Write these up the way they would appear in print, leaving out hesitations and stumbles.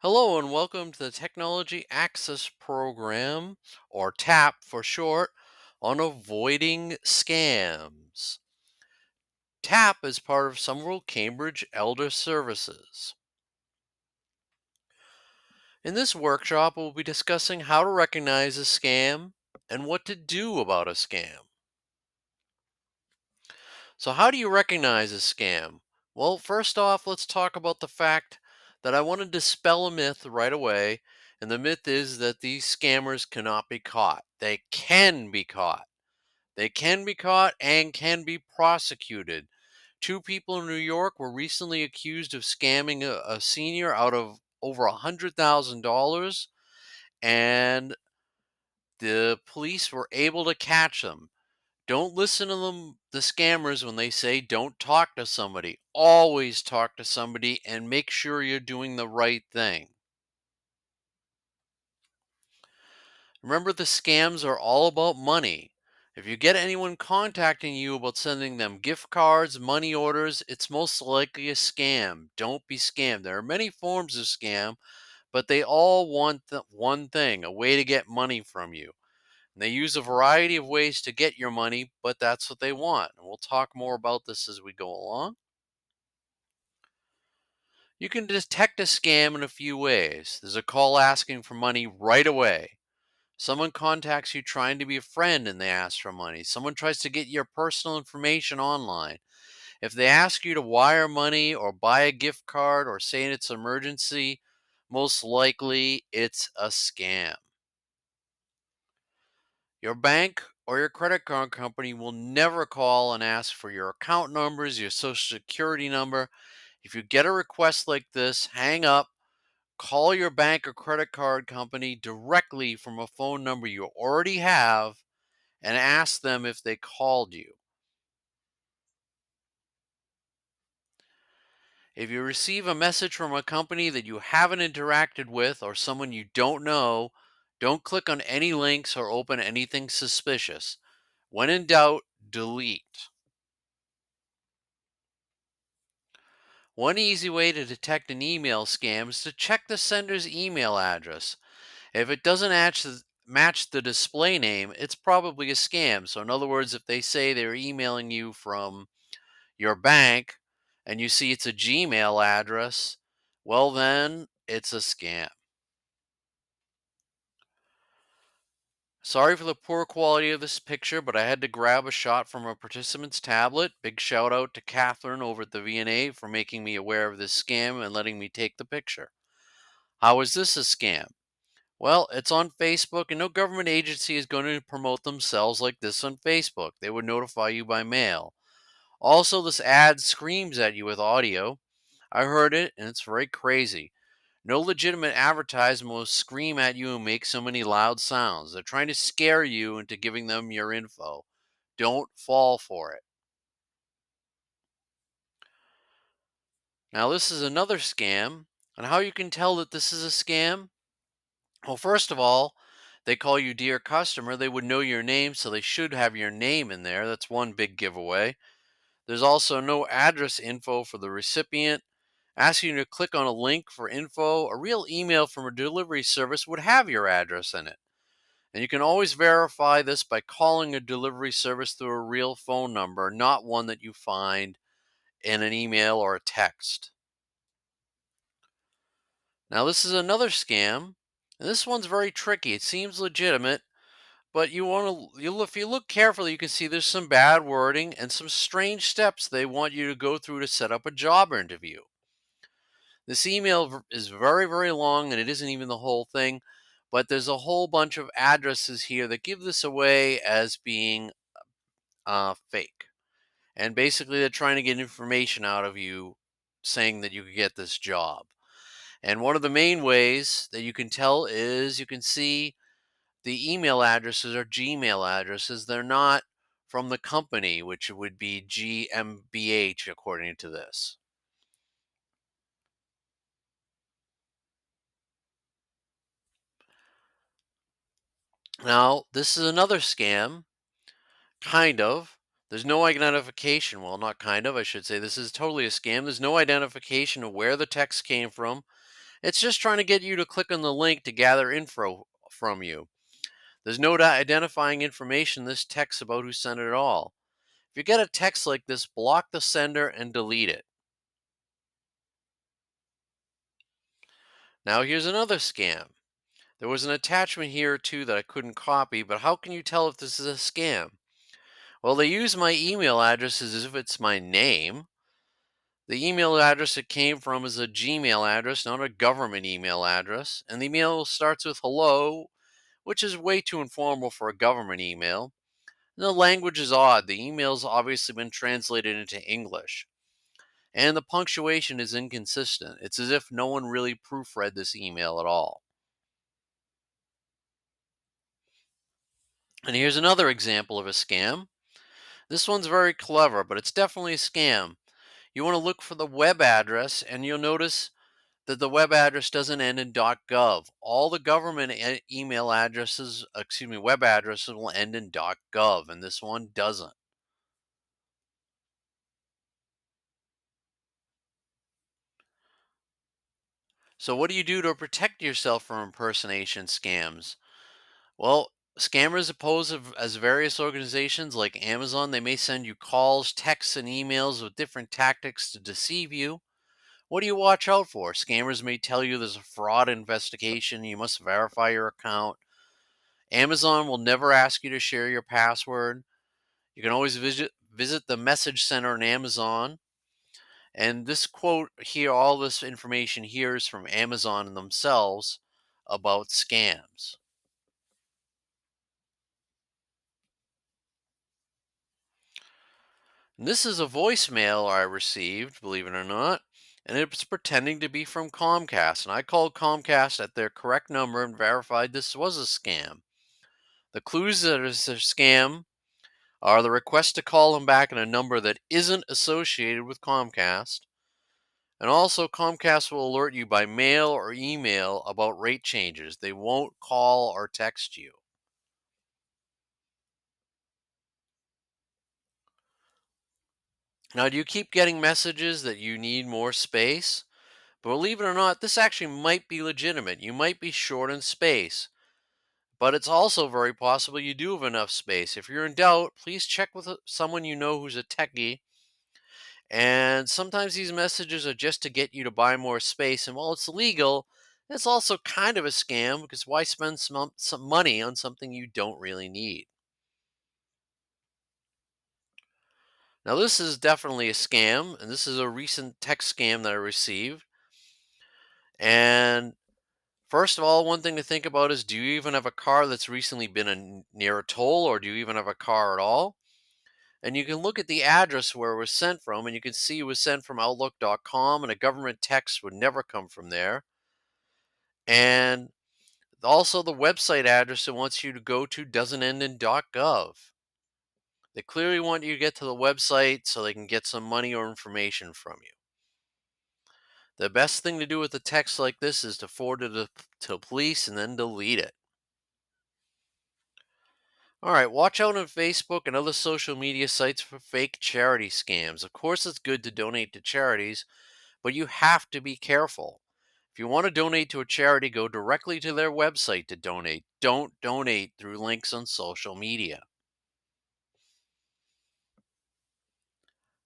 Hello and welcome to the Technology Access Program, or TAP for short, on avoiding scams. TAP is part of Somerville-Cambridge Elder Services. In this workshop, we'll be discussing how to recognize a scam and what to do about a scam. So, how do you recognize a scam? Well, first off, let's talk about the fact that I want to dispel a myth right away. And the myth is that these scammers cannot be caught. They can be caught. They can be caught and can be prosecuted. Two people in New York were recently accused of scamming a senior out of over $100,000, and the police were able to catch them. Don't listen to the scammers when they say don't talk to somebody. Always talk to somebody and make sure you're doing the right thing. Remember, the scams are all about money. If you get anyone contacting you about sending them gift cards, money orders, it's most likely a scam. Don't be scammed. There are many forms of scam, but they all want one thing, a way to get money from you. And they use a variety of ways to get your money, but that's what they want. And we'll talk more about this as we go along. You can detect a scam in a few ways. There's a call asking for money right away. Someone contacts you trying to be a friend and they ask for money. Someone tries to get your personal information online. If they ask you to wire money or buy a gift card or say it's an emergency, most likely it's a scam. Your bank or your credit card company will never call and ask for your account numbers, your social security number. If you get a request like this, hang up, call your bank or credit card company directly from a phone number you already have and ask them if they called you. If you receive a message from a company that you haven't interacted with or someone you don't know, don't click on any links or open anything suspicious. When in doubt, delete. One easy way to detect an email scam is to check the sender's email address. If it doesn't match the display name, it's probably a scam. So, in other words, if they say they're emailing you from your bank and you see it's a Gmail address, well, then it's a scam. Sorry for the poor quality of this picture, but I had to grab a shot from a participant's tablet. Big shout out to Catherine over at the VNA for making me aware of this scam and letting me take the picture. How is this a scam? Well, it's on Facebook, and no government agency is going to promote themselves like this on Facebook. They would notify you by mail. Also, this ad screams at you with audio. I heard it, and it's very crazy. No legitimate advertisement will scream at you and make so many loud sounds. They're trying to scare you into giving them your info. Don't fall for it. Now, this is another scam. And how you can tell that this is a scam? Well, first of all, they call you dear customer. They would know your name, so they should have your name in there. That's one big giveaway. There's also no address info for the recipient. Asking you to click on a link for info, a real email from a delivery service would have your address in it. And you can always verify this by calling a delivery service through a real phone number, not one that you find in an email or a text. Now, this is another scam, and this one's very tricky. It seems legitimate, but if you look carefully, you can see there's some bad wording and some strange steps they want you to go through to set up a job interview. This is very, very long and it isn't even the whole thing, but there's a whole bunch of addresses here that give this away as being fake. And basically, they're trying to get information out of you saying that you could get this job. And one of the main ways that you can tell is you can see the email addresses are Gmail addresses. They're not from the company, which would be GmbH according to this. Now, this is another scam, kind of. There's no identification. Well, not kind of, I should say. This is totally a scam. There's no identification of where the text came from. It's just trying to get you to click on the link to gather info from you. There's no identifying information in this text about who sent it at all. If you get a text like this, block the sender and delete it. Now, here's another scam. There was an attachment here too that I couldn't copy, but how can you tell if this is a scam? Well, they use my email address as if it's my name. The email address it came from is a Gmail address, not a government email address. And the email starts with hello, which is way too informal for a government email. And the language is odd. The email's obviously been translated into English. And the punctuation is inconsistent. It's as if no one really proofread this email at all. And here's another example of a scam. This one's very clever, but it's definitely a scam. You want to look for the web address, and you'll notice that the web address doesn't end in .gov. All the government email addresses, web addresses will end in .gov, and this one doesn't. So what do you do to protect yourself from impersonation scams? Well, scammers pose as various organizations like Amazon. They may send you calls, texts, and emails with different tactics to deceive you. What do you watch out for? Scammers may tell you there's a fraud investigation. You must verify your account. Amazon will never ask you to share your password. You can always visit the message center on Amazon. And this quote here, all this information here is from Amazon themselves about scams. And this is a voicemail I received, believe it or not, and it was pretending to be from Comcast. And I called Comcast at their correct number and verified this was a scam. The clues that it's a scam are the request to call them back on a number that isn't associated with Comcast. And also, Comcast will alert you by mail or email about rate changes. They won't call or text you. Now, do you keep getting messages that you need more space? Believe it or not, this actually might be legitimate. You might be short in space, but it's also very possible you do have enough space. If you're in doubt, please check with someone you know who's a techie. And sometimes these messages are just to get you to buy more space. And while it's legal, it's also kind of a scam because why spend some money on something you don't really need? Now, this is definitely a scam, and this is a recent text scam that I received. And first of all, one thing to think about is do you even have a car that's recently been near a toll, or do you even have a car at all? And you can look at the address where it was sent from, and you can see it was sent from Outlook.com, and a government text would never come from there. And also, the website address it wants you to go to doesn't end in .gov. They clearly want you to get to the website so they can get some money or information from you. The best thing to do with a text like this is to forward it to police and then delete it. All right, watch out on Facebook and other social media sites for fake charity scams. Of course, it's good to donate to charities, but you have to be careful. If you want to donate to a charity, go directly to their website to donate. Don't donate through links on social media.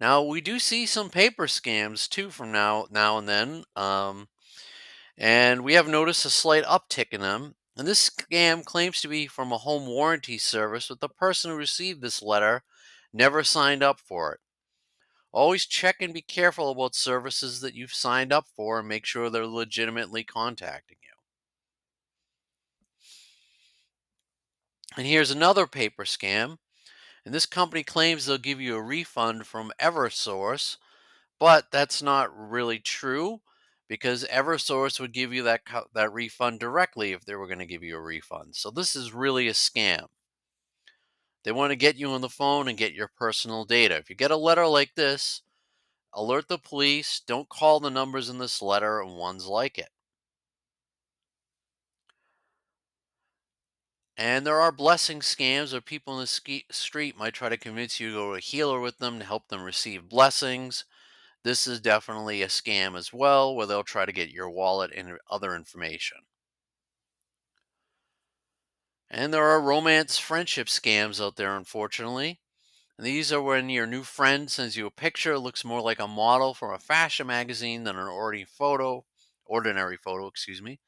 Now, we do see some paper scams too from now and then. And we have noticed a slight uptick in them. And this scam claims to be from a home warranty service, but the person who received this letter never signed up for it. Always check and be careful about services that you've signed up for and make sure they're legitimately contacting you. And here's another paper scam. And this company claims they'll give you a refund from Eversource, but that's not really true because Eversource would give you that refund directly if they were going to give you a refund. So this is really a scam. They want to get you on the phone and get your personal data. If you get a letter like this, alert the police. Don't call the numbers in this letter and ones like it. And there are blessing scams where people in the street might try to convince you to go to a healer with them to help them receive blessings. This is definitely a scam as well, where they'll try to get your wallet and other information. And there are romance friendship scams out there, unfortunately. And these are when your new friend sends you a picture, looks more like a model from a fashion magazine than an ordinary photo, excuse me.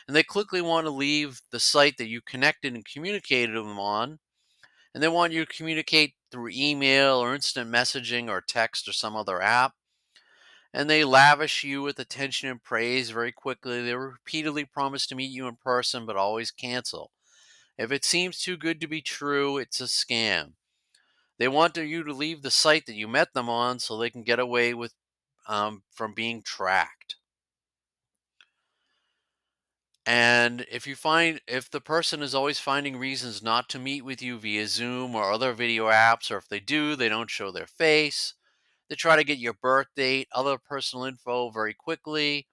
And they quickly want to leave the site that you connected and communicated with them on, and they want you to communicate through email or instant messaging or text or some other app. And they lavish you with attention and praise very quickly. They repeatedly promise to meet you in person, but always cancel. If it seems too good to be true, it's a scam. They want you to leave the site that you met them on so they can get away with from being tracked. And if the person is always finding reasons not to meet with you via Zoom or other video apps, or if they do, they don't show their face. They try to get your birth date, other personal info very quickly.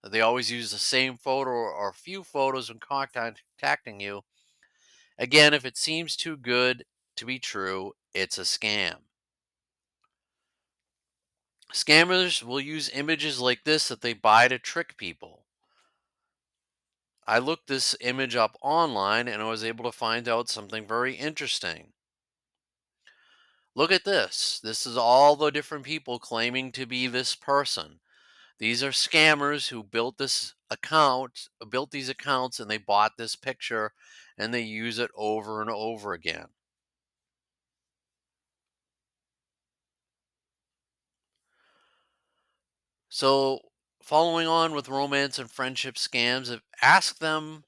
They always use the same photo or a few photos when contacting you. Again, if it seems too good to be true, it's a scam. Scammers will use images like this that they buy to trick people. I looked this image up online and I was able to find out something very interesting. Look at this. This is all the different people claiming to be this person. These are scammers who built these accounts, and they bought this picture and they use it over and over again. So, following on with romance and friendship scams, ask them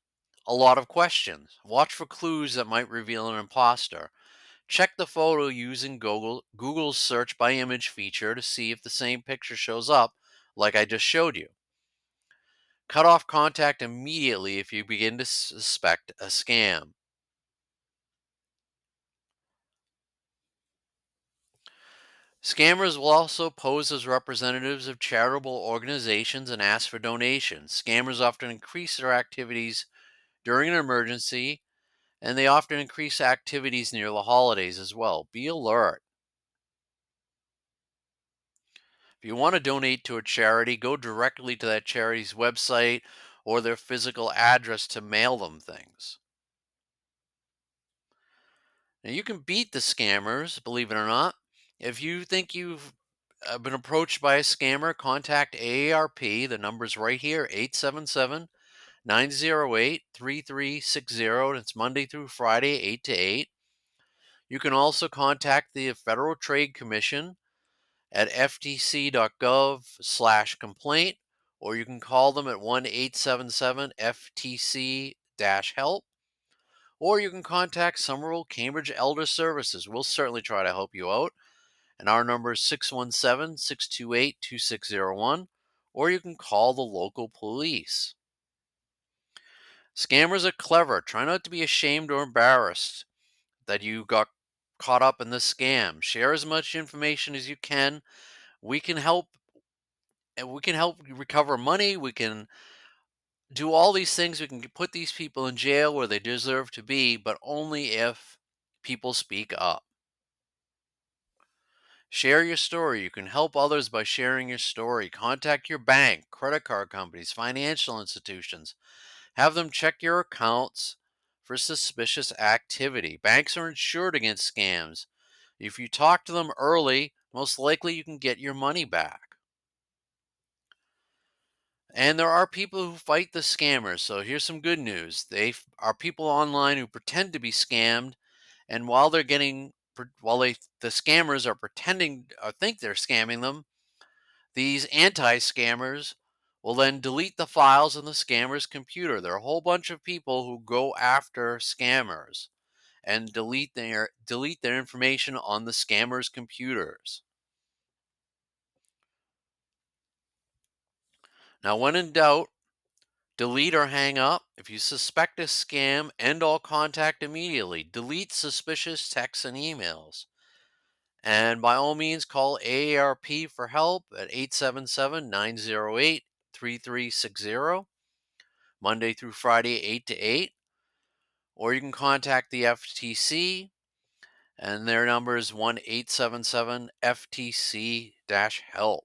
a lot of questions. Watch for clues that might reveal an imposter. Check the photo using Google's search by image feature to see if the same picture shows up, like I just showed you. Cut off contact immediately if you begin to suspect a scam. Scammers will also pose as representatives of charitable organizations and ask for donations. Scammers often increase their activities during an emergency, and they often increase activities near the holidays as well. Be alert. If you want to donate to a charity, go directly to that charity's website or their physical address to mail them things. Now, you can beat the scammers, believe it or not. If you think you've been approached by a scammer, contact AARP. The number's right here, 877 908 3360. And it's Monday through Friday, 8 to 8. You can also contact the Federal Trade Commission at ftc.gov/complaint, or you can call them at 1-877-FTC-help, or you can contact Somerville-Cambridge Elder Services. We'll certainly try to help you out. And our number is 617-628-2601, or you can call the local police. Scammers are clever. Try not to be ashamed or embarrassed that you got caught up in this scam. Share as much information as you can. We can help we can help you recover money. We can do all these things. We can put these people in jail where they deserve to be, but only if people speak up. Share your story. You can help others by sharing your story. Contact your bank, credit card companies, financial institutions. Have them check your accounts for suspicious activity. Banks are insured against scams. If you talk to them early, most likely you can get your money back. And there are people who fight the scammers. So here's some good news. Are people online who pretend to be scammed, and while the scammers are pretending or think they're scamming them, these anti-scammers will then delete the files on the scammer's computer. There are a whole bunch of people who go after scammers and delete their information on the scammers' computers. Now, when in doubt, delete or hang up. If you suspect a scam, end all contact immediately. Delete suspicious texts and emails. And by all means, call AARP for help at 877-908-3360, Monday through Friday, 8 to 8. Or you can contact the FTC, and their number is 1-877-FTC-help.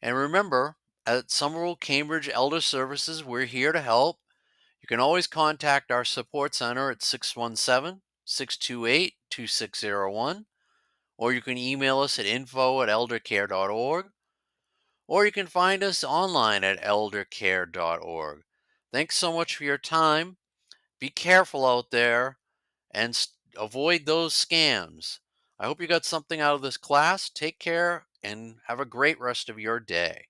And remember, at Somerville-Cambridge Elder Services, we're here to help. You can always contact our support center at 617-628-2601, or you can email us at info@eldercare.org, or you can find us online at eldercare.org. Thanks so much for your time. Be careful out there and avoid those scams. I hope you got something out of this class. Take care and have a great rest of your day.